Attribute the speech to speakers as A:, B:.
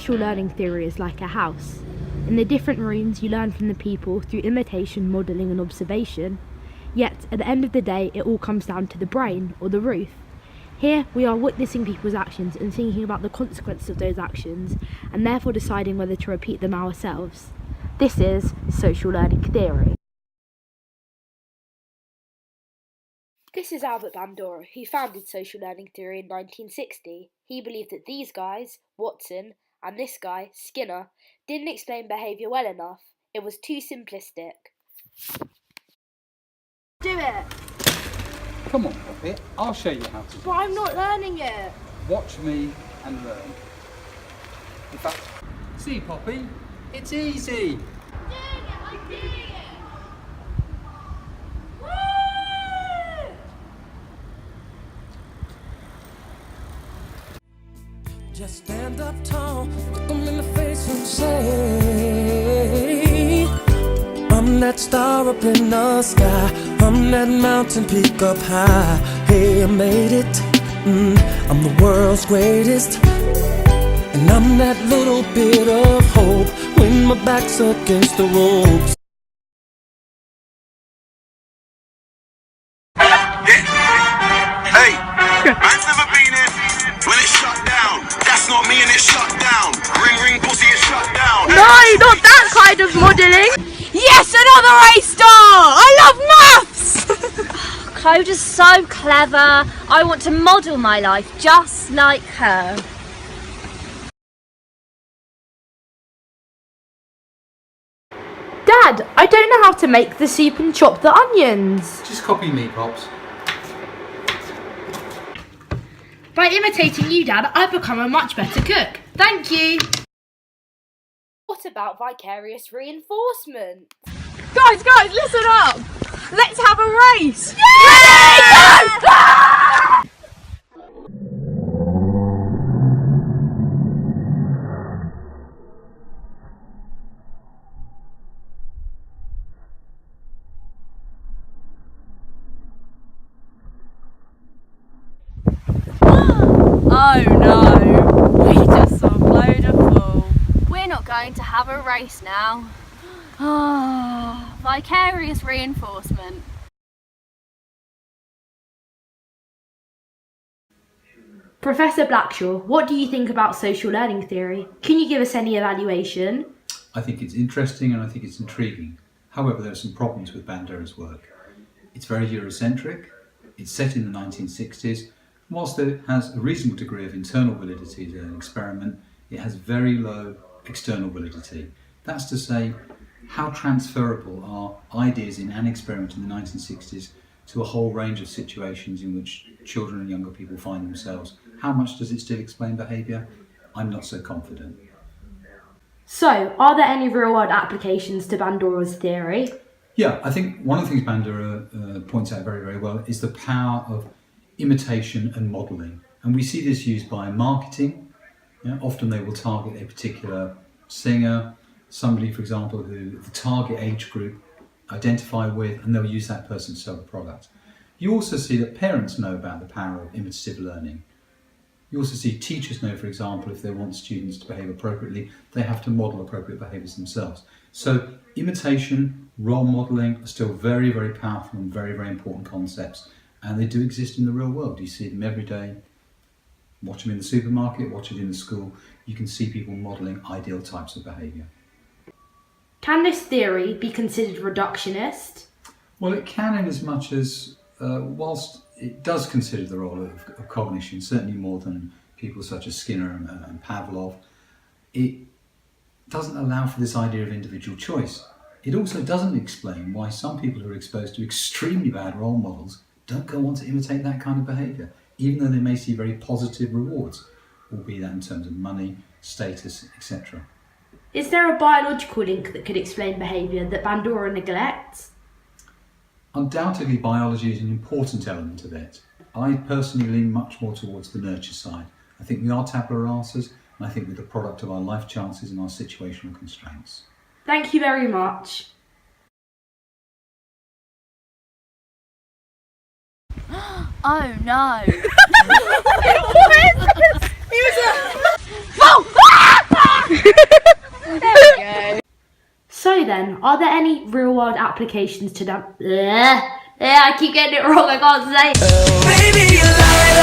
A: social learning theory is like a house. In the different rooms, you learn from the people through imitation, modelling and observation. Yet, at the end of the day, it all comes down to the brain, or the roof. Here, we are witnessing people's actions and thinking about the consequences of those actions, and therefore deciding whether to repeat them ourselves. This is social learning theory. This is Albert Bandura, who founded social learning theory in 1960. He believed that these guys, Watson, and this guy, Skinner, didn't explain behaviour well enough. It was too simplistic. Do it!
B: Come on, Poppy, I'll show you how to do
A: But I'm not learning it.
B: Watch me and learn. In fact, see, Poppy, it's easy.
A: I'm doing it!
C: Just stand up tall, look them in the face and say, I'm that star up in the sky, I'm that mountain peak up high. Hey, I made it, I'm the world's greatest, and I'm that little bit of hope when my back's against the ropes.
D: Hey, man's never been in when it's shut down. That's not me and it's shut down. Ring ring pussy is shut down.
A: No, not that kind of modelling!
E: Yes, another A star! I love maths!
F: Claude is so clever. I want to model my life just like her.
A: Dad, I don't know how to make the soup and chop the onions.
B: Just copy me, Pops.
A: By imitating you, Dad, I've become a much better cook. Thank you. What about vicarious reinforcement?
E: Guys, listen up! Let's have a race!
G: Oh no, we just saw Claude a fool. We're not going to have a race now. Oh, vicarious reinforcement.
A: Professor Blackshaw, what do you think about social learning theory? Can you give us any evaluation?
H: I think it's interesting and I think it's intriguing. However, there are some problems with Bandura's work. It's very Eurocentric, it's set in the 1960s. Whilst it has a reasonable degree of internal validity as an experiment, it has very low external validity. That's to say, how transferable are ideas in an experiment in the 1960s to a whole range of situations in which children and younger people find themselves? How much does it still explain behaviour? I'm not so confident.
A: So, are there any real-world applications to Bandura's theory?
H: Yeah, I think one of the things Bandura points out very, very well is the power of imitation and modelling. And we see this used by marketing. Often they will target a particular singer, somebody, for example, who the target age group identify with, and they'll use that person to sell the product. You also see that parents know about the power of imitative learning. You also see teachers know, for example, if they want students to behave appropriately, they have to model appropriate behaviours themselves. So imitation, role modelling are still very, very powerful and very, very important concepts. And they do exist in the real world. You see them every day. Watch them in the supermarket, watch it in the school. You can see people modelling ideal types of behaviour.
A: Can this theory be considered reductionist?
H: Well, it can in as much as, whilst it does consider the role of cognition, certainly more than people such as Skinner and Pavlov, it doesn't allow for this idea of individual choice. It also doesn't explain why some people who are exposed to extremely bad role models don't go on to imitate that kind of behaviour, even though they may see very positive rewards, albeit that in terms of money, status, etc.
A: Is there a biological link that could explain behaviour that Bandura neglects?
H: Undoubtedly, biology is an important element of it. I personally lean much more towards the nurture side. I think we are tabula rasas, and I think we're the product of our life chances and our situational constraints.
A: Thank you very much.
G: Oh no.
E: He was a... Oh!
A: then, are there any real world applications to that? I keep getting it wrong, I can't say.
C: Baby, you lie.